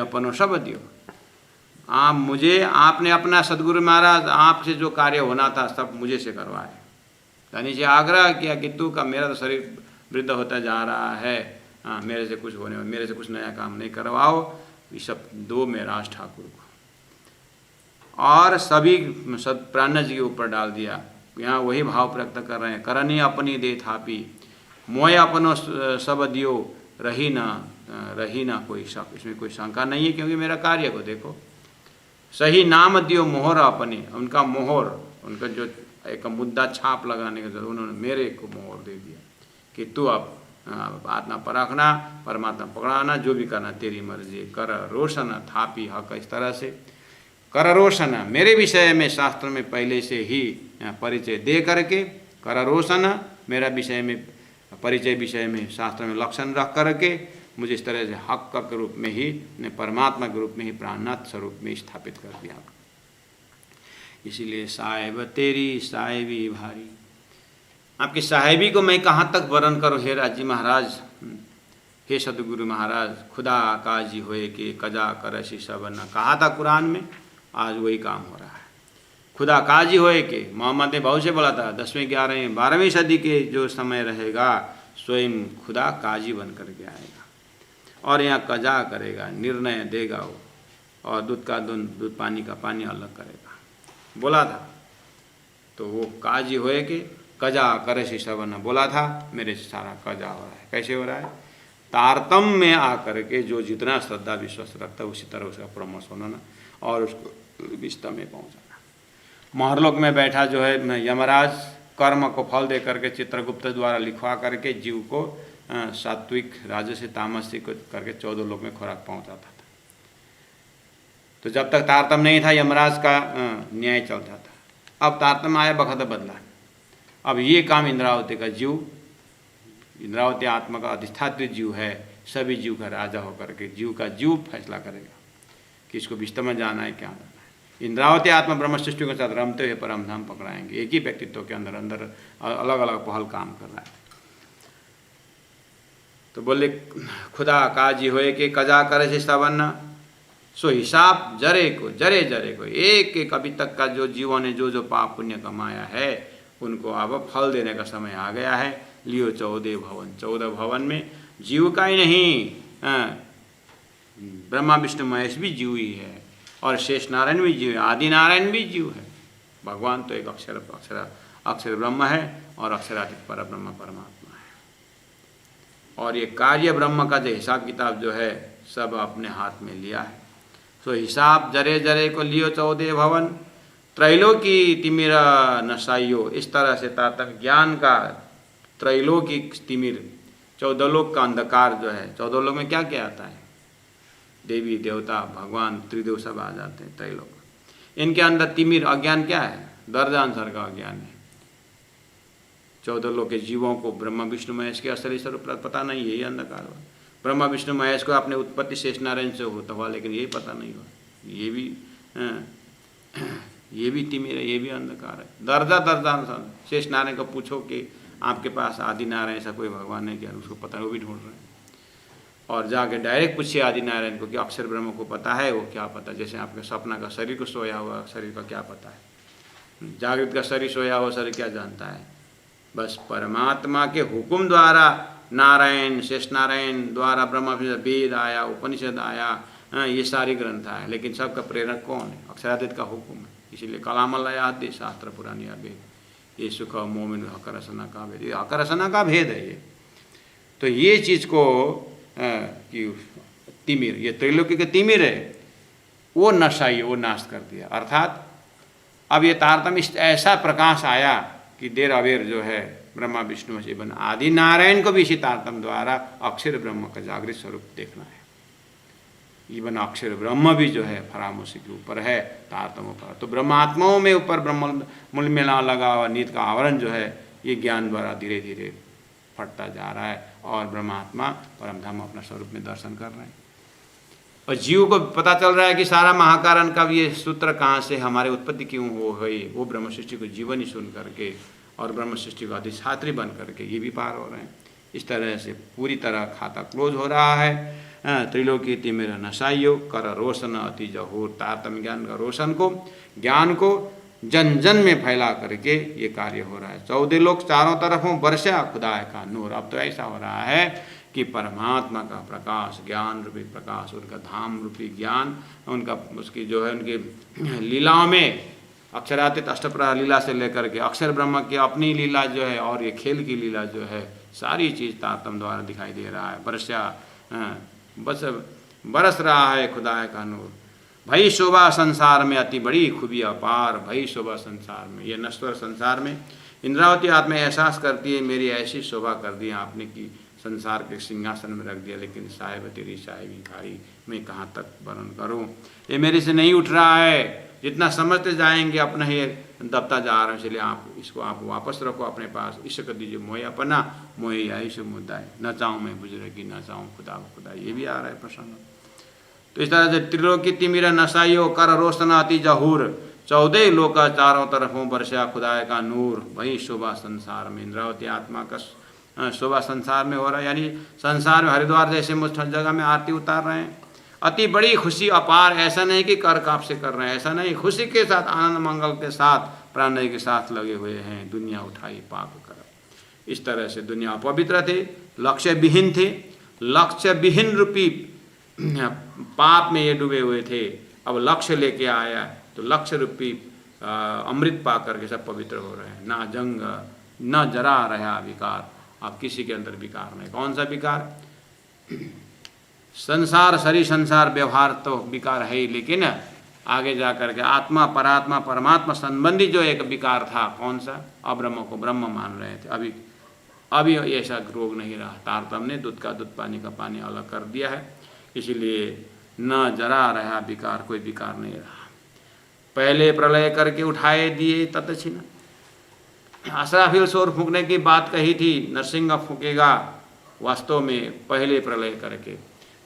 अपनो सब दियो। आप मुझे, आपने अपना सदगुरु महाराज आपसे जो कार्य होना था सब मुझे से करवाए। धनी से आग्रह किया कि तू का मेरा तो शरीर वृद्ध होता जा रहा है, हाँ मेरे से कुछ होने, मेरे से कुछ नया काम नहीं करवाओ, ये सब दो मेराज ठाकुर को। और सभी प्राण जी के ऊपर डाल दिया। यहाँ वही भाव प्रकट कर रहे हैं, करनी अपनी दे थापी, मोय अपनो सब दियो, रही ना कोई शक। इसमें कोई शंका नहीं है, क्योंकि मेरा कार्य को देखो। सही नाम दियो मोहर अपने, उनका मोहर, उनका जो एक मुद्दा छाप लगाने का जरूर, उन्होंने मेरे को मोहर दे दिया कि तू अब आत्मा परखना, परमात्मा पकड़ाना, जो भी करना तेरी मर्जी, कर रोशन थापी हक। इस तरह से कर रोशन, मेरे विषय में शास्त्र में पहले से ही परिचय दे करके, कर रोशन मेरा विषय में परिचय, विषय में शास्त्र में लक्षण रख करके मुझे इस तरह से हक के रूप में ही, परमात्मा के रूप में ही, प्राणनाथ स्वरूप में स्थापित कर दिया। इसीलिए साहेब तेरी साहेबी भारी, आपकी साहेबी को मैं कहाँ तक वर्णन करूँ हे राजी महाराज, हे सदगुरु महाराज। खुदा काजी होए के कजा करसी सब न, कहा था कुरान में, आज वही काम हो रहा है। खुदा काजी होए के, मोहम्मद ने बहुत से बोला था 10वीं 11वीं 12वीं सदी के जो समय रहेगा, स्वयं खुदा काजी बन करके आएगा और यहाँ कजा करेगा, निर्णय देगा वो, और दूध का दूध, पानी का पानी अलग करेगा, बोला था। तो वो काजी होए के कजा करे से सब न बोला था, मेरे से सारा कजा हो रहा है। कैसे हो रहा है? तारतम्य में आकर के जो जितना श्रद्धा विश्वास रखता है उसी तरह उसका प्रमोशन होना और उसको विस्ता में पहुँचाना। महरलोक में बैठा जो है यमराज, कर्म को फल दे करके चित्रगुप्त द्वारा लिखवा करके जीव को सात्विक, राजसिक, तामसिक करके 14 लोक में खुराक पहुँचाता था। तो जब तक तारतम्य नहीं था यमराज का न्याय चलता था। अब तारतम्य आया, बखत बदला। अब ये काम इंद्रावती का जीव, इंद्रावती आत्मा का अधिष्ठात्री जीव है, सभी जीव का राजा होकर के जीव का जीव फैसला करेगा कि इसको विस्ता में जाना है, क्या जाना है। इंद्रावती आत्मा ब्रह्म सृष्टि के साथ रमते हुए परम धाम पकड़ाएंगे। एक ही व्यक्तित्व के अंदर अंदर अलग अलग पहल काम कर रहा है। तो बोले खुदा काजी होए के कजा करे से सवन्ना, सो हिसाब जरे को एक एक अभी तक का जो जीवों ने जो जो पाप पुण्य कमाया है उनको अब फल देने का समय आ गया है। लियो 14 भवन, 14 भवन में जीव का ही नहीं, ब्रह्मा विष्णु महेश भी जीव ही है और शेष नारायण भी जीव है, आदि नारायण भी जीव है। भगवान तो एक अक्षर ब्रह्म है और अक्षरातीत पर ब्रह्म परमात्मा है। और ये कार्य ब्रह्म का जो हिसाब किताब जो है सब अपने हाथ में लिया है। तो हिसाब जरे जरे को लियो 14 भवन, त्रैलोकी तिमिर नसाइयो। इस तरह से तातक ज्ञान का त्रैलोकी तिमिर, 14 लोक का अंधकार जो है, 14 लोक में क्या क्या आता है, देवी देवता भगवान त्रिदेव सब आ जाते हैं त्रैलोक। इनके अंदर तिमिर अज्ञान क्या है, दर्जानुसार का अज्ञान है। 14 लोक के जीवों को ब्रह्मा विष्णु महेश के असली स्वरूप पता नहीं, यही अंधकार हुआ। ब्रह्मा विष्णु महेश को अपने उत्पत्ति शेष नारायण से होता हुआ, लेकिन यही पता नहीं हुआ। ये भी तिमिर है, ये भी अंधकार है। दर्जा शेष नारायण को पूछो कि आपके पास आदि नारायण ऐसा कोई भगवान है क्या, उसको पता है, वो भी ढूंढ रहे हैं। और जाके डायरेक्ट पूछिए आदि नारायण को कि अक्षर ब्रह्म को पता है, वो क्या पता है। जैसे आपके सपना का शरीर को सोया हुआ शरीर का क्या पता है, जागृत का शरीर सोया हुआ शरीर क्या जानता है। बस परमात्मा के हुक्म द्वारा नारायण शेष नारायण द्वारा ब्रह्मा वेद आया, उपनिषद आया, ये सारी ग्रंथ आया, लेकिन सबका प्रेरक कौन है, अक्षरातीत का हुक्म है। इसीलिए कलामल आदि शास्त्र पुरानी वेद, ये सुख मोमिन हकर रसना का भेद, ये हकर रसना का भेद है ये। तो ये चीज़ को कि तिमिर, ये त्रैलोकी के तिमिर है, वो नशाई, वो नाश कर दिया। अर्थात अब ये तारतम्य ऐसा प्रकाश आया कि देर अबेर जो है ब्रह्मा विष्णु से बन आदि नारायण को भी इसी तारतम्य द्वारा अक्षर ब्रह्म का जागृत स्वरूप देखना है। इवन अक्षर ब्रह्म भी जो है फरामोशी के ऊपर है, तारतम्य पर। तो ब्रह्मात्माओं में ऊपर ब्रह्म मूल में लगा हुआ नीत का आवरण जो है ये ज्ञान द्वारा धीरे धीरे फटता जा रहा है और ब्रह्मात्मा परमधाम अपना स्वरूप में दर्शन कर रहे हैं। और जीव को पता चल रहा है कि सारा महाकारण का ये सूत्र कहाँ से, हमारे उत्पत्ति क्यों हो गई, वो ब्रह्म सृष्टि को जीवन ही सुन करके और ब्रह्म सृष्टि को अधिष्ठात्री बन करके ये भी पार हो रहे हैं। इस तरह से पूरी तरह खाता क्लोज हो रहा है। त्रिलोकी तिमिर नसाइयो कर रोशन अति जहूर। तारतम्य ज्ञान का रोशन को, ज्ञान को जन जन में फैला करके ये कार्य हो रहा है। 14 लोग चारों तरफों बरसा खुदा का नूर। अब तो ऐसा हो रहा है कि परमात्मा का प्रकाश, ज्ञान रूपी प्रकाश, उनका धाम रूपी ज्ञान, उनका उसकी जो है उनकी लीलाओं में, अक्षरातीत अष्टप्रहर लीला से लेकर के अक्षर ब्रह्म की अपनी लीला जो है और ये खेल की लीला जो है, सारी चीज़ तारतम्य द्वारा दिखाई दे रहा है। बस बरस रहा है खुदा का नूर। भई शोभा संसार में अति बड़ी खूबी अपार। भई शोभा संसार में, ये नश्वर संसार में इंद्रावती आत्मा एहसास करती है मेरी ऐसी शोभा कर दी आपने कि संसार के सिंहासन में रख दिया, लेकिन साहिब तेरी साहिबी खाई मैं कहाँ तक वर्णन करूँ, ये मेरे से नहीं उठ रहा है। जितना समझते जाएंगे अपना ही दबता जा रहा है। इसलिए आप इसको आप वापस रखो अपने पास। ईश्वर कर दीजिए मोह अपना, मोह आई से मुद्दा है। न चाहूँ मैं बुजुर्गी, न चाहूँ खुदा खुदा, ये भी आ रहा है प्रसंग। तो इस तरह से त्रिलोकी तिमिर नसाइयो कर रोशन अति जहूर। 14 लोक चारों तरफों बरसा खुदा का नूर। वही शोभा संसार में, इंद्रावती आत्मा का शोभा संसार में हो रहा है। यानी संसार में हरिद्वार जैसे मुझ जगह में आरती उतार रहे हैं। अति बड़ी खुशी अपार, ऐसा नहीं कि कर काप से कर रहे हैं, ऐसा नहीं, खुशी के साथ, आनंद मंगल के साथ, प्राणदय के साथ लगे हुए हैं। दुनिया उठाई पाप कर। इस तरह से दुनिया अपवित्र थे, लक्ष्य विहीन थे, लक्ष्य विहीन रूपी पाप में ये डूबे हुए थे। अब लक्ष्य लेके आया तो लक्ष्य रूपी अमृत पा करके सब पवित्र हो रहे हैं। ना जंग न जरा रहा विकार। अब किसी के अंदर विकार नहीं। कौन सा विकार? संसार, शरीर संसार व्यवहार तो विकार है ही, लेकिन आगे जा कर के आत्मा परात्मा परमात्मा संबंधी जो एक विकार था, कौन सा? अब्रह्म को ब्रह्म मान रहे थे। अभी ऐसा रोग नहीं रहा। तारतम्य ने दूध का दूध, पानी का पानी अलग कर दिया है। इसीलिए न जरा रहा विकार, कोई विकार नहीं रहा। पहले प्रलय करके उठाए दिए तत्छिन। असराफिल शोर फूंकने की बात कही थी, नरसिंह फूकेगा, वास्तव में पहले प्रलय करके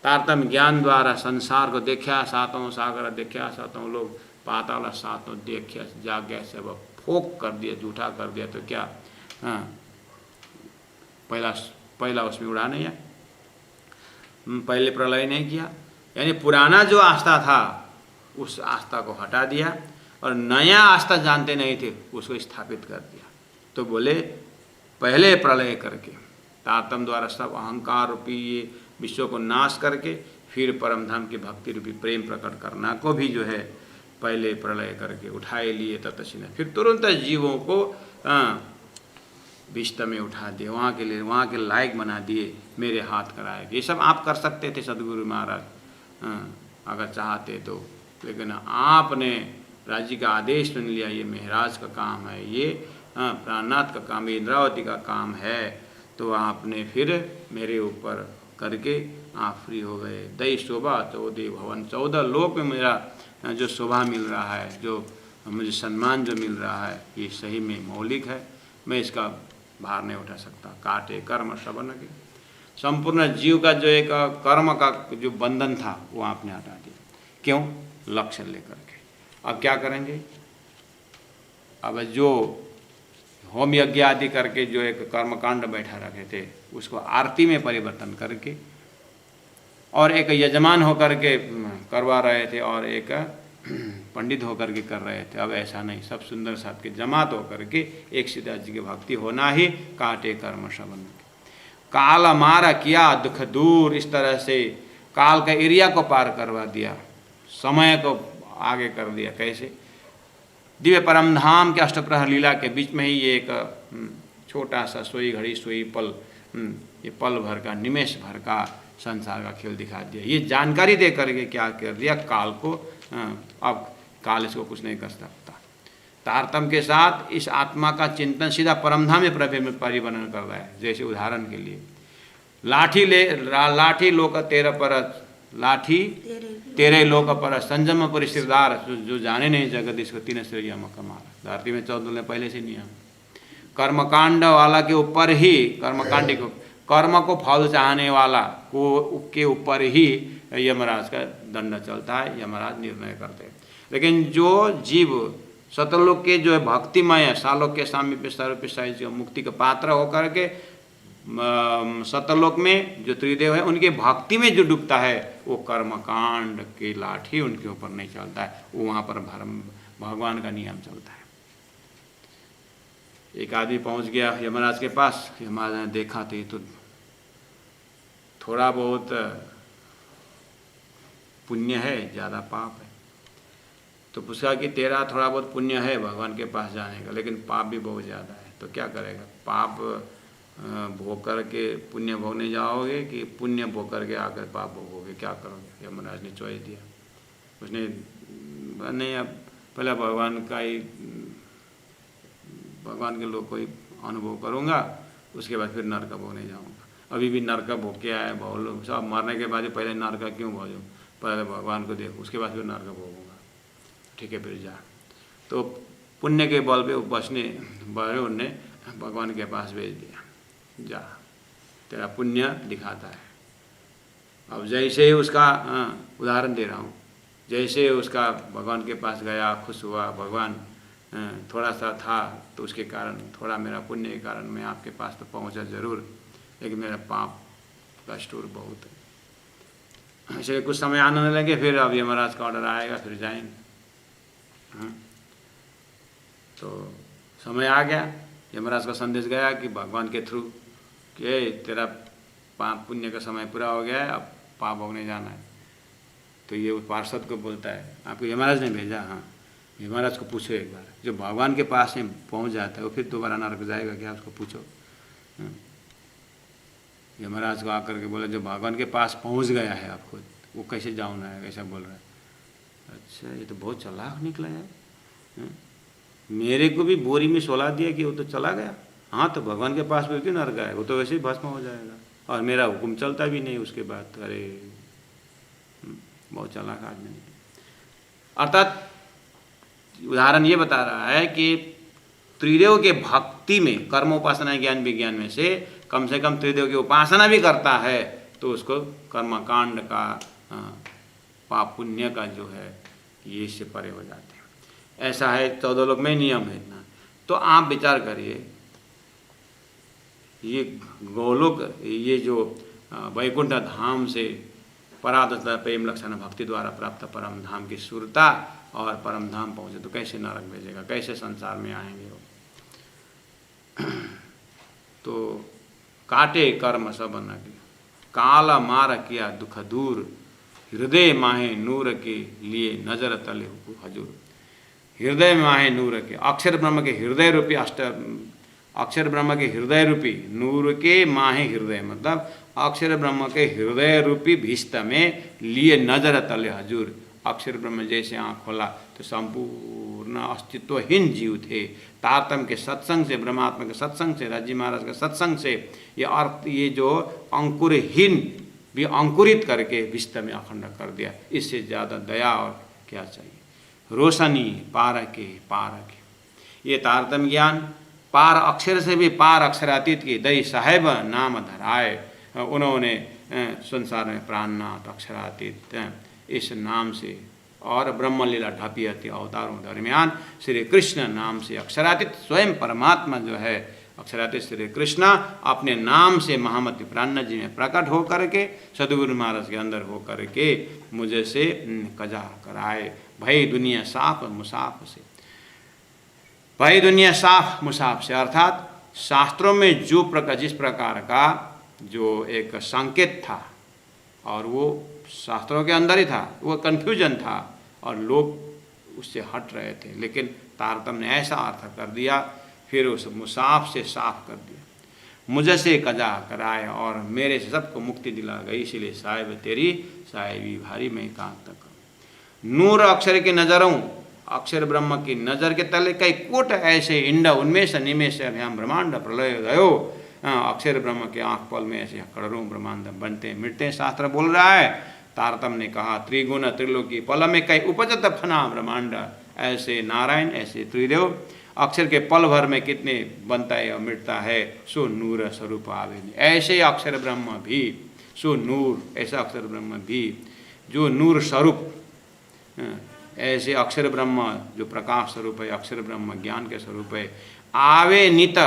तारतम्य ज्ञान द्वारा संसार को देखा, सातों सागर देखा, सातों लोग पाताल सातों देखा, जाग्ञा सब फोक कर दिया, झूठा कर दिया। तो क्या पहला उसमें उड़ा नहीं है, पहले प्रलय नहीं किया। यानी पुराना जो आस्था था उस आस्था को हटा दिया और नया आस्था जानते नहीं थे उसको स्थापित कर दिया। तो बोले पहले प्रलय करके तारतम्य द्वारा सब अहंकार रूपी ये विश्व को नाश करके फिर परम धाम की भक्ति रूपी प्रेम प्रकट करना को भी जो है पहले प्रलय करके उठाए लिए तत्छिन। फिर तुरंत जीवों को विश्व में उठा दिए, वहाँ के लिए वहाँ के लायक बना दिए, मेरे हाथ कराए। ये सब आप कर सकते थे सदगुरु महाराज, अगर चाहते तो, लेकिन आपने राज्य का आदेश सुन लिया। ये महाराज का काम है, ये प्राणनाथ का काम, ये इंद्रावती का काम है। तो आपने फिर मेरे ऊपर करके आप फ्री हो गए। दई शोभा 14 भवन, 14 लोक में मेरा जो शोभा मिल रहा है, जो मुझे सम्मान जो मिल रहा है, ये सही में मौलिक है। मैं इसका भार नहीं उठा सकता। काटे कर्म श्रवण के संपूर्ण जीव का जो एक कर्म का जो बंधन था वो आपने हटा दिया। क्यों? लक्ष्य लेकर के। अब क्या करेंगे? अब जो होम यज्ञ आदि करके जो एक कर्मकांड बैठा रखे थे उसको आरती में परिवर्तन करके, और एक यजमान होकर के करवा रहे थे और एक पंडित होकर के कर रहे थे। अब ऐसा नहीं, सब सुंदर साथ के जमात होकर के एक सीधा जी की भक्ति होना ही काटे कर्म श्रवण। काल मारा किया दुख दूर। इस तरह से काल का एरिया को पार करवा दिया, समय को आगे कर दिया। कैसे? दिव्य परम धाम के अष्टप्रहर लीला के बीच में ही ये एक छोटा सा सोई घड़ी सोई पल, ये पल भर का, निमेष भर का संसार का खेल दिखा दिया। ये जानकारी दे करके क्या कर दिया? काल को, अब काल इसको कुछ नहीं कर सकता। तारतम्य के साथ इस आत्मा का चिंतन सीधा परमधाम में परिवर्तन कर रहा है। जैसे उदाहरण के लिए लाठी लोक तेरह पर, लाठी तेरे लोक पर, संजम परिश्रदार, जो जाने नहीं जगत इसको तीन श्रेय मारा। धरती में 14 ने पहले से नियम। कर्मकांड वाला के ऊपर ही, कर्मकांडी को, कर्म को फल चाहने वाला को के ऊपर ही यमराज का दंड चलता है, यमराज निर्णय करते हैं। लेकिन जो जीव सतलोक के जो है भक्तिमय सालोक के सामीप्य स्वरूप मुक्ति का पात्र होकर के सतलोक में जो त्रिदेव है उनके भक्ति में जो डूबता है वो कर्मकांड की लाठी उनके ऊपर नहीं चलता है, वो वहाँ पर भगवान का नियम चलता है। एक आदमी पहुँच गया यमराज के पास, यमराज ने देखा तो थोड़ा बहुत पुण्य है, ज़्यादा पाप है। तो पूछा कि तेरा थोड़ा बहुत पुण्य है भगवान के पास जाने का, लेकिन पाप भी बहुत ज़्यादा है, तो क्या करेगा? पाप भोग करके पुण्य भोगने जाओगे कि पुण्य भोग करके आकर पाप भोगोगे, क्या करोगे? यमराज ने चॉइस दिया। उसने नहीं, अब पहले भगवान का ही, भगवान के लोग को ही अनुभव करूँगा, उसके बाद फिर नरक भोगने जाऊँगा। अभी भी नरक भोग के आए बहुत लोग, सब मरने के बाद पहले नरक क्यों भोजूँ? पहले भगवान को देखो, उसके बाद फिर नरक भोगूँगा। ठीक है, फिर जा। तो पुण्य के बल पे बचने बड़े उनने भगवान के पास भेज दिया, जा तेरा पुण्य दिखाता है। अब जैसे ही उसका उदाहरण दे रहा हूँ, जैसे उसका भगवान के पास गया, खुश हुआ, भगवान थोड़ा सा था तो उसके कारण, थोड़ा मेरा पुण्य के कारण मैं आपके पास तो पहुँचा ज़रूर, लेकिन मेरा पाप का स्टोर बहुत है। ऐसे कुछ समय आने लगे, फिर अब यमराज का ऑर्डर आएगा, फिर जाएंगे। तो समय आ गया, यमराज का संदेश गया कि भगवान के थ्रू कि तेरा पाप पुण्य का समय पूरा हो गया है, अब पाप भोगने जाना है। तो ये उस पार्षद को बोलता है, आपको यमराज ने भेजा? हाँ। यमराज को पूछो एक बार, जो भगवान के पास में पहुंच जाता है वो फिर दोबारा नरक जाएगा क्या? उसको पूछो। यमराज को आकर के बोला, जो भगवान के पास पहुंच गया है आप खुद, वो कैसे जाऊना है? ऐसा बोल रहा है। अच्छा, ये तो बहुत चालाक निकला है। मेरे को भी बोरी में सोला दिया कि वो तो चला गया। हाँ, तो भगवान के पास भी क्यों नरक गया? वो तो वैसे ही भस्म हो जाएगा, और मेरा हुक्म चलता भी नहीं उसके बाद। अरे बहुत चालाक आदमी। अर्थात उदाहरण ये बता रहा है कि त्रिदेव के भक्ति में, कर्मोपासना ज्ञान विज्ञान में से कम त्रिदेव की उपासना भी करता है तो उसको कर्मकांड का, पाप पुण्य का जो है ये इससे परे हो जाते हैं। ऐसा है 14 लोक में नियम है इतना। तो आप विचार करिए, ये गोलोक, ये जो वैकुंठ धाम से पराधता प्रेम लक्षण भक्ति द्वारा प्राप्त परम धाम की सुरता और परम धाम पहुँचे तो कैसे नरक भेजेगा? कैसे संसार में आएंगे वो? तो काटे कर्म सब न की, काला मार किया दुख दूर, हृदय माहे नूर के लिए नजर तले हजूर। हृदय माहे नूर के, अक्षर ब्रह्म के हृदय रूपी अक्षर ब्रह्म के हृदय रूपी नूर के माहे हृदय, मतलब अक्षर ब्रह्म के हृदय रूपी भीष्ट में लिए नजर तले हजूर। अक्षर ब्रह्म जैसे आँख खोला तो संपूर्ण अस्तित्वहीन जीव थे। तारतम के सत्संग से, ब्रह्मात्मा के सत्संग से, राजी महाराज के सत्संग से ये अर्थ, ये जो अंकुरहीन भी अंकुरित करके विश्व में अखंड कर दिया। इससे ज़्यादा दया और क्या चाहिए? रोशनी पारके पारके, ये तारतम ज्ञान पार अक्षर से भी पार अक्षरातीत की दई साहेब नाम धराए। उन्होंने संसार में प्राणनाथ अक्षरातीत इस नाम से और ब्रह्मलीला ढापियती अवतारों दरमियान श्री कृष्ण नाम से अक्षरातीत स्वयं परमात्मा जो है अक्षरातीत श्री कृष्ण अपने नाम से महामति प्राण जी में प्रकट हो करके सदगुरु महाराज के अंदर हो करके मुझे से कजा कराए। भाई दुनिया साफ मुसाफ से, भाई दुनिया साफ मुसाफ से अर्थात शास्त्रों में जो जिस प्रकार का जो एक संकेत था और वो शास्त्रों के अंदर ही था, वो कन्फ्यूजन था और लोग उससे हट रहे थे, लेकिन तारतम ने ऐसा अर्थ कर दिया, फिर उस मुसाफ से साफ कर दिया। मुझे से कजा कराए और मेरे से सबको मुक्ति दिला गई, इसलिए साहिब तेरी साहिबी भारी मैं कहाँ तक। नूर अक्षर की नजरों, अक्षर ब्रह्म की नजर के तले कई कोट ऐसे इंड उन्मेष निमेष अभ्याम ब्रह्मांड प्रलय गयो। अक्षर ब्रह्म के आँख पल में ऐसे करोड़ों ब्रह्मांड बनते मिटते शास्त्र बोल रहा है। तारतम ने कहा त्रिगुण त्रिलोकी पल में कई उपजत फना ब्रह्मांड, ऐसे नारायण ऐसे त्रिदेव अक्षर के पल भर में कितने बनता है और मिटता है। सो नूर स्वरूप आवे, ऐसे अक्षर ब्रह्म भी, सो नूर ऐसा अक्षर ब्रह्म भी जो नूर स्वरूप, ऐसे अक्षर ब्रह्म जो प्रकाश स्वरूप है, अक्षर ब्रह्म ज्ञान के स्वरूप है। आवे नित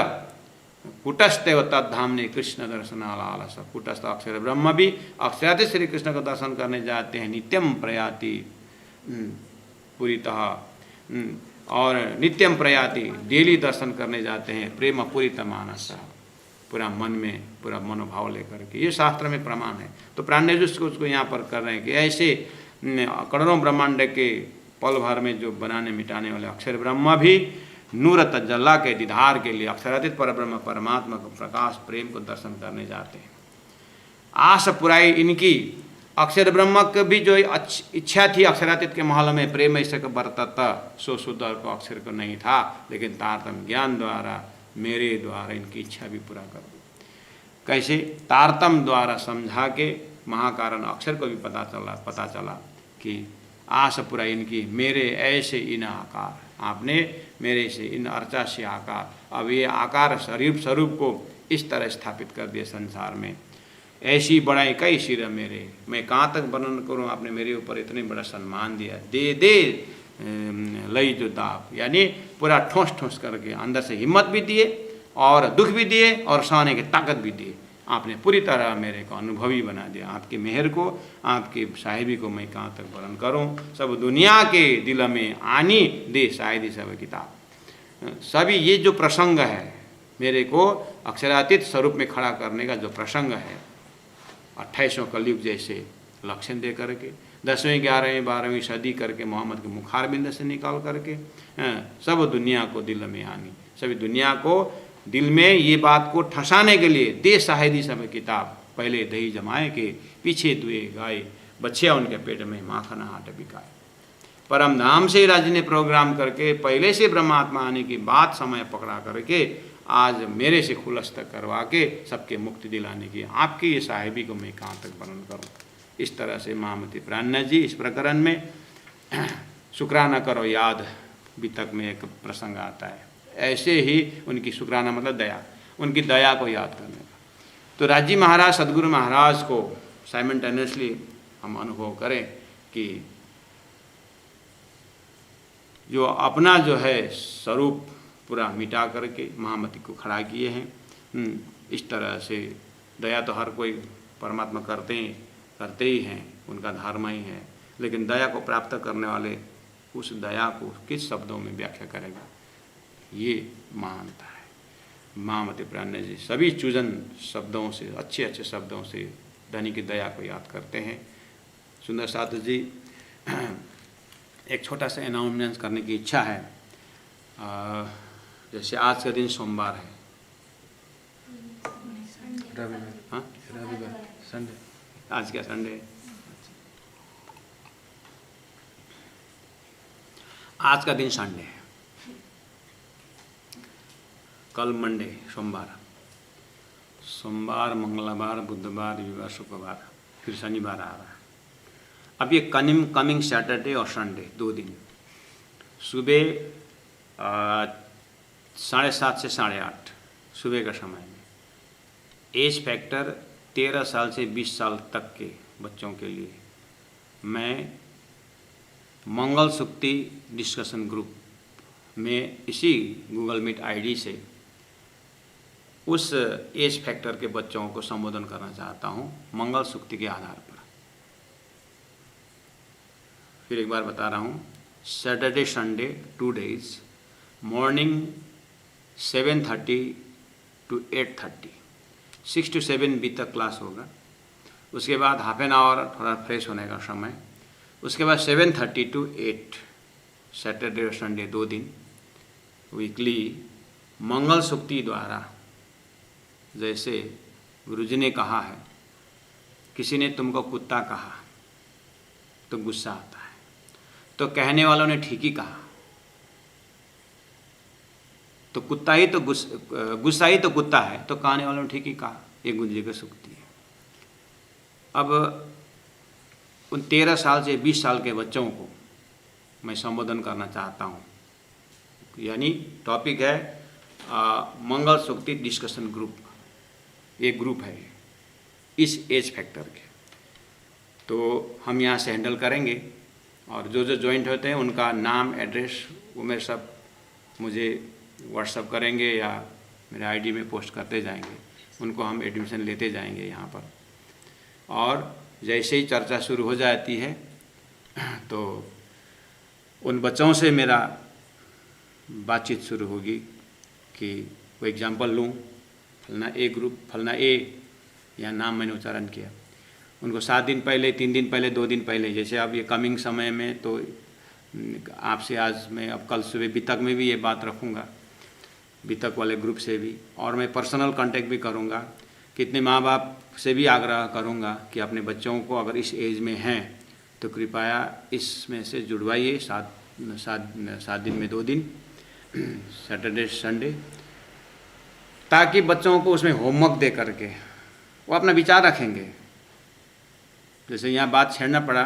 कूटस्थ तद्धामने कृष्ण दर्शनालालस। कूटस्थ अक्षर ब्रह्म भी अक्षरातीत श्री कृष्ण का दर्शन करने जाते हैं। नित्यम प्रयाति पूरीतः, और नित्यम प्रयाति डेली दर्शन करने जाते हैं। प्रेम पूरित मानस, पूरा मन में पूरा मनोभाव लेकर के, ये शास्त्र में प्रमाण है। तो प्राणेजुष को उसको यहाँ पर कर रहे हैं कि ऐसे करोड़ों ब्रह्मांड के पल भर में जो बनाने मिटाने वाले अक्षर ब्रह्म भी नूर तजल्ला के दीदार के लिए अक्षरातीत परब्रह्म परमात्मा को प्रकाश प्रेम को दर्शन करने जाते हैं। आस पुराई इनकी अक्षर ब्रह्म की भी जो इच्छा थी अक्षरातीत के महल में प्रेम ऐसे का बरतता, सो शुद्ध को अक्षर को नहीं था, लेकिन तारतम ज्ञान द्वारा मेरे द्वारा इनकी इच्छा भी पूरा कर दो। कैसे? तारतम द्वारा समझा के महाकारण अक्षर को भी पता चला कि आस पूरा इनकी मेरे ऐसे इन आकार, आपने मेरे से इन अर्चा से आकार, अब ये आकार स्वरूप को इस तरह स्थापित कर दिया संसार में। ऐसी बड़ाई कई सिर मेरे, मैं कहाँ तक वर्णन करूँ, आपने मेरे ऊपर इतने बड़ा सम्मान दिया। दे दे लई जो दाप, यानी पूरा ठोस ठोस करके अंदर से हिम्मत भी दिए और दुख भी दिए और सहने की ताकत भी दिए। आपने पूरी तरह मेरे को अनुभवी बना दिया। आपकी मेहर को, आपकी साहिबी को मैं कहाँ तक वर्णन करूँ। सब दुनिया के दिल में आनी दे शायद सब किताब। सभी ये जो प्रसंग है मेरे को अक्षरातीत स्वरूप में खड़ा करने का जो प्रसंग है, 28वें कलयुग जैसे लक्षण दे करके 10वीं 11वीं 12वीं सदी करके मोहम्मद के मुखार बिंद से निकाल करके सब दुनिया को दिल में आनी, सभी दुनिया को दिल में ये बात को ठसाने के लिए दे शाहिदी सब किताब। पहले दही जमाए के पीछे दुए गाय, बच्चियाँ उनके पेट में माखन हाट बिकाए। परम धाम से राज्य ने प्रोग्राम करके पहले से ब्रह्मात्मा आने की बात समय पकड़ा करके आज मेरे से खुलस्त करवा के सबके मुक्ति दिलाने की आपकी ये साहिबी को मैं कहाँ तक वर्णन करूँ। इस तरह से महामती प्राणनाथ जी इस प्रकरण में शुक्राना करो याद वितक में एक प्रसंग आता है। ऐसे ही उनकी शुक्राना मतलब दया, उनकी दया को याद करने का। तो राजी महाराज सदगुरु महाराज को साइमल्टेनियसली हम अनुभव करें कि जो अपना जो है स्वरूप पूरा मिटा करके महामती को खड़ा किए हैं। इस तरह से दया तो हर कोई परमात्मा करते ही हैं, उनका धर्म ही है, लेकिन दया को प्राप्त करने वाले उस दया को किस शब्दों में व्याख्या करेगा, ये महानता है। महामती प्राणनाथ जी सभी चूजन शब्दों से, अच्छे अच्छे शब्दों से धनी की दया को याद करते हैं। सुंदर साधु जी एक छोटा सा अनाउंसमेंट करने की इच्छा है। जैसे आज का दिन सोमवार है, हाँ संडे, आज क्या संडे, आज का दिन संडे है, कल मंडे, सोमवार मंगलवार बुधवार रविवार शुक्रवार, फिर शनिवार आ रहा है। अब ये कमिंग सैटरडे और संडे 2 दिन सुबह 7:30 से 8:30 सुबह का समय में एज फैक्टर 13 साल से 20 साल तक के बच्चों के लिए मैं मंगल सुक्ति डिस्कशन ग्रुप में इसी गूगल मीट आईडी से उस एज फैक्टर के बच्चों को संबोधन करना चाहता हूँ मंगल सुक्ति के आधार पर। फिर एक बार बता रहा हूँ, Saturday Sunday 2 days, morning 7:30 to 8:30, 6 to 7 बी तक क्लास होगा। उसके बाद हाफ एन आवर थोड़ा फ्रेश होने का समय, उसके बाद 7:30 to 8 सैटरडे और संडे 2 दिन वीकली मंगल सुक्ति द्वारा। जैसे गुरुजी ने कहा है, किसी ने तुमको कुत्ता कहा तो गुस्सा आता है, तो कहने वालों ने ठीक ही कहा, तो कुत्ता ही तो गुस्सा ही तो कुत्ता है, तो कहने वालों ने ठीक ही कहा। ये गुरुजी की सुक्ति है। अब उन 13 साल से 20 साल के बच्चों को मैं संबोधन करना चाहता हूँ। यानी टॉपिक है मंगल सुक्ति डिस्कशन ग्रुप। एक ग्रुप है इस एज फैक्टर के, तो हम यहाँ से हैंडल करेंगे और जो ज्वाइंट होते हैं उनका नाम एड्रेस वो मेरे सब मुझे व्हाट्सअप करेंगे या मेरे आईडी में पोस्ट करते जाएंगे, उनको हम एडमिशन लेते जाएंगे यहाँ पर। और जैसे ही चर्चा शुरू हो जाती है तो उन बच्चों से मेरा बातचीत शुरू होगी कि वो एग्जाम्पल लूँ, फलना ए ग्रुप, फलना ए, या नाम मैंने उच्चारण किया, उनको 7 दिन पहले, 3 दिन पहले, 2 दिन पहले, जैसे अब ये कमिंग समय में तो आपसे आज मैं अब कल सुबह बीतक में भी ये बात रखूँगा, बीतक वाले ग्रुप से भी, और मैं पर्सनल कांटेक्ट भी करूँगा। कितने माँ बाप से भी आग्रह करूँगा कि अपने बच्चों को अगर इस एज में हैं तो कृपया इसमें से जुड़वाइए, 7 दिन में 2 दिन, सैटरडे संडे, ताकि बच्चों को उसमें होमवर्क दे करके वो अपना विचार रखेंगे। जैसे यहाँ बात छेड़ना पड़ा,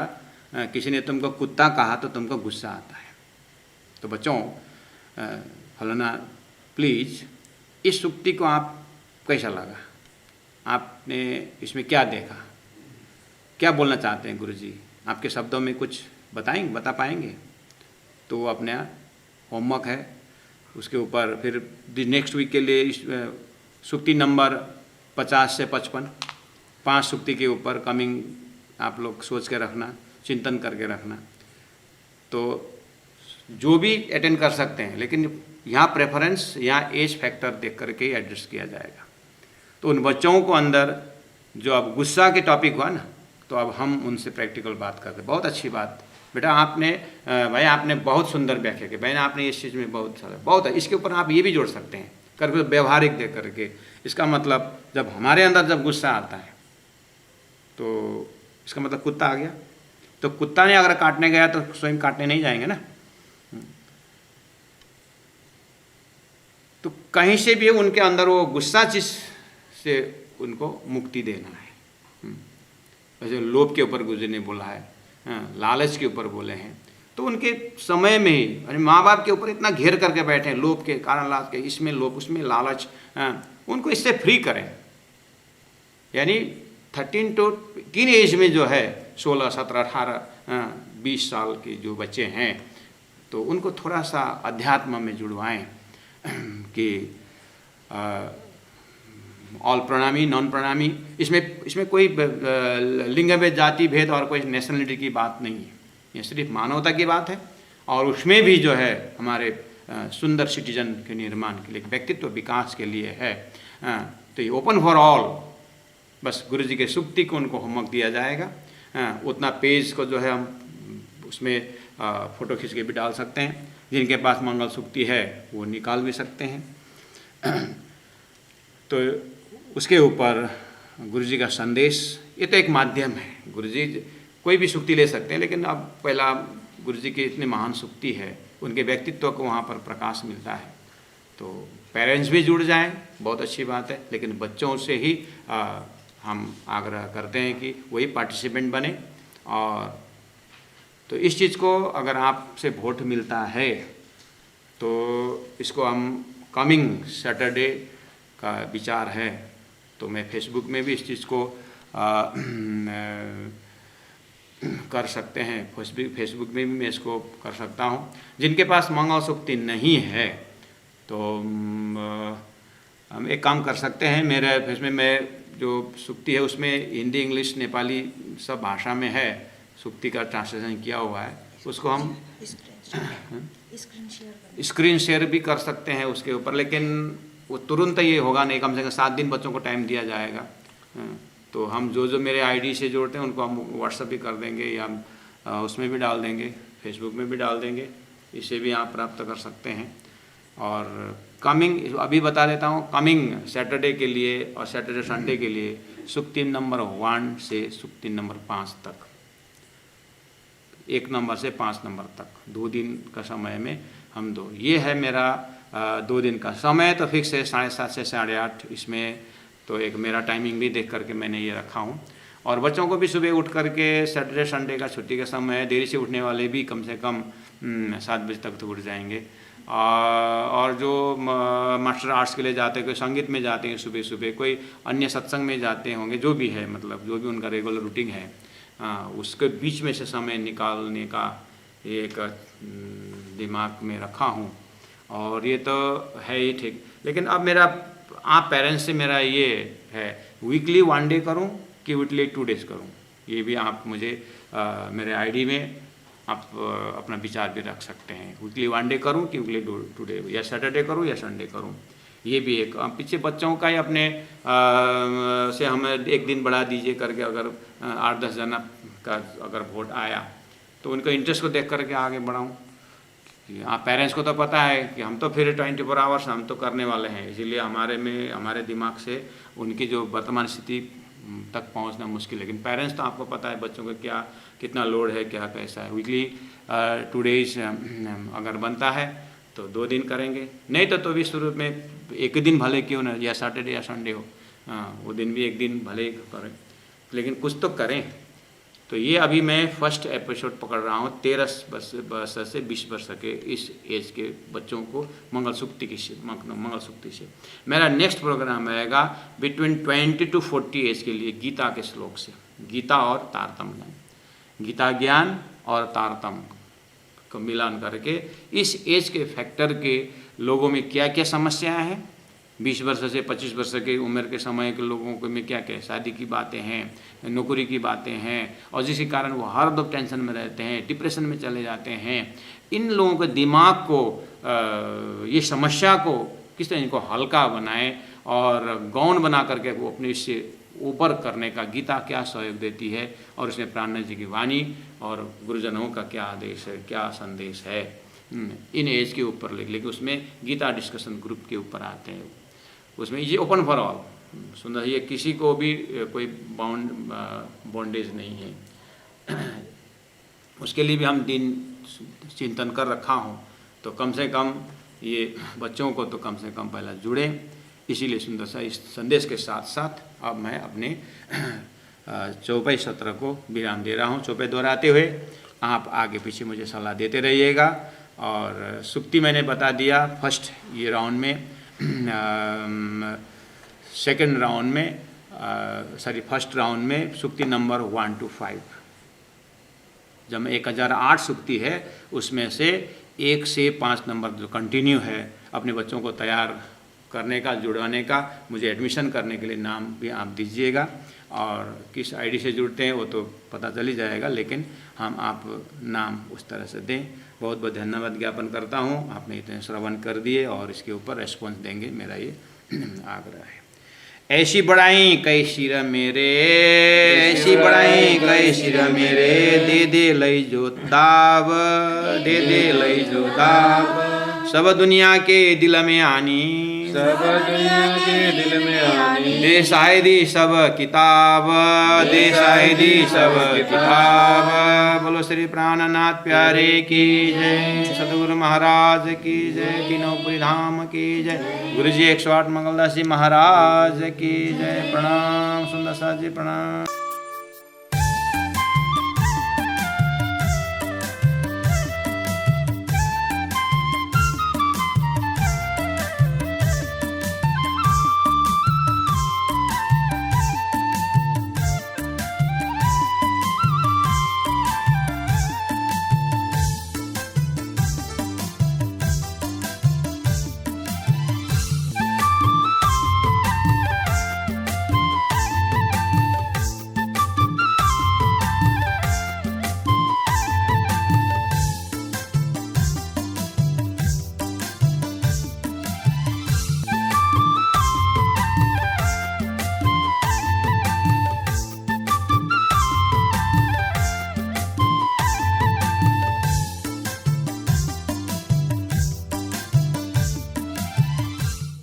किसी ने तुमको कुत्ता कहा तो तुमको गुस्सा आता है, तो बच्चों फलाना प्लीज़ इस सूक्ति को आप कैसा लगा, आपने इसमें क्या देखा, क्या बोलना चाहते हैं गुरुजी, आपके शब्दों में कुछ बता पाएंगे? तो वो अपने होमवर्क है उसके ऊपर फिर नेक्स्ट वीक के लिए सूक्ति नंबर 50 से 55, 5 सूक्ति के ऊपर कमिंग आप लोग सोच के रखना, चिंतन करके रखना। तो जो भी अटेंड कर सकते हैं, लेकिन यहाँ प्रेफरेंस, यहाँ एज फैक्टर देख करके एडजस्ट किया जाएगा। तो उन बच्चों को अंदर जो अब गुस्सा के टॉपिक हुआ ना, तो अब हम उनसे प्रैक्टिकल बात करते हैं। बहुत अच्छी बात बेटा, आपने भाई आपने बहुत सुंदर व्याख्या की, बहन आपने इस चीज़ में बहुत है, इसके ऊपर आप ये भी जोड़ सकते हैं करके, व्यवहारिक दे करके। इसका मतलब जब हमारे अंदर जब गुस्सा आता है तो इसका मतलब कुत्ता आ गया, तो कुत्ता ने अगर काटने गया तो स्वयं काटने नहीं जाएंगे ना। तो कहीं से भी उनके अंदर वो गुस्सा चीज से उनको मुक्ति देना है। वैसे लोभ के ऊपर गुरुजी ने बोला है, लालच के ऊपर बोले हैं, तो उनके समय में ही माँ बाप के ऊपर इतना घेर करके बैठे हैं, लोभ के कारण, लालच के, इसमें लोभ उसमें लालच, उनको इससे फ्री करें। यानी 13 टू किन एज में जो है 16, 17, 18, 20 साल के जो बच्चे हैं, तो उनको थोड़ा सा अध्यात्म में जुड़वाएं कि ऑल प्रणामी, नॉन प्रणामी, इसमें कोई लिंग भेद, जाति भेद और कोई नेशनलिटी की बात नहीं है, ये सिर्फ मानवता की बात है। और उसमें भी जो है हमारे सुंदर सिटीजन के निर्माण के लिए, व्यक्तित्व विकास के लिए है। तो ये ओपन फॉर ऑल, बस गुरु जी के सूक्ति को उनको होमवर्क दिया जाएगा। उतना पेज को जो है हम उसमें फ़ोटो खींच के भी डाल सकते हैं, जिनके पास मंगल सूक्ति है वो निकाल भी सकते हैं। तो उसके ऊपर गुरुजी का संदेश, ये तो एक माध्यम है। गुरुजी कोई भी सूक्ति ले सकते हैं, लेकिन अब पहला गुरुजी की इतनी महान सूक्ति है, उनके व्यक्तित्व को वहाँ पर प्रकाश मिलता है। तो पेरेंट्स भी जुड़ जाएं, बहुत अच्छी बात है, लेकिन बच्चों से ही हम आग्रह करते हैं कि वही पार्टिसिपेंट बने। और तो इस चीज़ को अगर आपसे वोट मिलता है तो इसको हम कमिंग सैटरडे का विचार है, तो मैं फेसबुक में भी इस चीज़ को कर सकते हैं, फेसबुक में भी मैं इसको कर सकता हूँ। जिनके पास मंगल सूक्ति नहीं है तो हम एक काम कर सकते हैं, मेरे फेसबुक में जो सूक्ति है उसमें हिंदी, इंग्लिश, नेपाली सब भाषा में है, सूक्ति का ट्रांसलेशन किया हुआ है, उसको हम स्क्रीन शेयर भी कर सकते हैं उसके ऊपर। लेकिन वो तुरंत ये होगा नहीं, कम से कम 7 दिन बच्चों को टाइम दिया जाएगा। तो हम जो मेरे आईडी से जोड़ते हैं उनको हम व्हाट्सएप भी कर देंगे, या उसमें भी डाल देंगे, फेसबुक में भी डाल देंगे, इसे भी आप प्राप्त कर सकते हैं। और कमिंग अभी बता देता हूँ, कमिंग सैटरडे के लिए और सैटरडे संडे के लिए सूक्ति नंबर 1 से सूक्ति नंबर 5 तक, 1 नंबर से 5 नंबर तक 2 दिन का समय में हम दो, ये है मेरा 2 दिन का समय। तो फिक्स है 7:30 से 8:30, इसमें तो एक मेरा टाइमिंग भी देख करके मैंने ये रखा हूँ। और बच्चों को भी सुबह उठ करके, सैटरडे संडे का छुट्टी का समय है, देरी से उठने वाले भी कम से कम 7 बजे तक तो उठ जाएंगे। और जो मास्टर आर्ट्स के लिए जाते हैं, कोई संगीत में जाते हैं सुबह सुबह, कोई अन्य सत्संग में जाते होंगे, जो भी है, मतलब जो भी उनका रेगुलर रूटीन है, उसके बीच में से समय निकालने का एक दिमाग में रखा हूँ। और ये तो है ही ठीक, लेकिन अब मेरा आप पेरेंट्स से मेरा ये है, वीकली 1 डे करूं कि वीकली 2 डेज करूं, ये भी आप मुझे मेरे आईडी में आप अपना विचार भी रख सकते हैं। वीकली 1 डे करूं कि वीकली 2 डे, या सैटरडे करूं या संडे करूं, ये भी एक पीछे बच्चों का ही अपने से हमें 1 दिन बढ़ा दीजिए करके, अगर 8-10 जना का अगर वोट आया तो उनका इंटरेस्ट को देख करके आगे बढ़ाऊँ। आप पेरेंट्स को तो पता है कि हम तो फिर 24 आवर्स हम तो करने वाले हैं, इसीलिए हमारे दिमाग से उनकी जो वर्तमान स्थिति तक पहुंचना मुश्किल है। लेकिन पेरेंट्स तो आपको पता है बच्चों को क्या कितना लोड है, क्या कैसा है। वीकली 2 डेज अगर बनता है तो 2 दिन करेंगे, नहीं तो भी शुरू में 1 दिन भले क्यों ना, या सैटरडे या संडे हो, वो दिन भी 1 दिन भले करें, लेकिन कुछ तो करें। तो ये अभी मैं फर्स्ट एपिसोड पकड़ रहा हूँ 13 वर्ष से 20 वर्ष के इस एज के बच्चों को मंगलसूक्ति से। मेरा नेक्स्ट प्रोग्राम रहेगा बिटवीन 20 to 40 एज के लिए गीता के श्लोक से, गीता और तारतम्य ज्ञान, गीता ज्ञान और तारतम्य को मिलान करके इस एज के फैक्टर के लोगों में क्या क्या समस्याएं हैं, 20 वर्ष से 25 वर्ष के उम्र के समय के लोगों को में क्या क्या शादी की बातें हैं, नौकरी की बातें हैं, और जिसके कारण वो हर दम टेंशन में रहते हैं, डिप्रेशन में चले जाते हैं। इन लोगों के दिमाग को ये समस्या को किस तरह इनको हल्का बनाएं और गौण बना करके वो अपने इससे ऊपर करने का गीता क्या सहयोग देती है, और इसमें प्राणनाथ जी की वाणी और गुरुजनों का क्या आदेश है, क्या संदेश है, इन एज के ऊपर लेकिन उसमें गीता डिस्कशन ग्रुप के ऊपर आते हैं। उसमें ये ओपन फॉर ऑल, सुंदर, ये किसी को भी कोई बॉन्डेज नहीं है। उसके लिए भी हम दिन चिंतन कर रखा हूँ, तो कम से कम ये बच्चों को तो कम से कम पहला जुड़े। इसीलिए सुंदर सा इस संदेश के साथ साथ अब मैं अपने चौपाई सत्र को विराम दे रहा हूँ। चौपाई दोहराते हुए आप आगे पीछे मुझे सलाह देते रहिएगा। और सुक्ति मैंने बता दिया फर्स्ट ये राउंड में, सेकंड राउंड में फर्स्ट राउंड में सुक्ति नंबर 1 to 5, जब 1008 सुक्ति है उसमें से 1 से 5 नंबर जो कंटिन्यू है अपने बच्चों को तैयार करने का, जुड़वाने का। मुझे एडमिशन करने के लिए नाम भी आप दीजिएगा, और किस आईडी से जुड़ते हैं वो तो पता चल ही जाएगा, लेकिन हम आप नाम उस तरह से दें। बहुत बहुत धन्यवाद ज्ञापन करता हूँ, आपने इतने श्रवण कर दिए और इसके ऊपर रेस्पॉन्स देंगे, मेरा ये आग्रह है। ऐसी बढ़ाई कई सिर मेरे, ऐसी बढ़ाई कई सिर मेरे, दे दे लई जो दाव, दे दे लई जो दाव, सब दुनिया के दिल में आनी, सब दुनिया के दिल में आनी, दे शायदी सब किताब, दे शायदी सब किताब। बोलो श्री प्राणनाथ प्यारे की जय, सतगुरु महाराज की जय, तीनों धाम की जय, गुरु जी 108 मंगलदास जी महाराज की जय। प्रणाम सुंदर साथ जी, प्रणाम।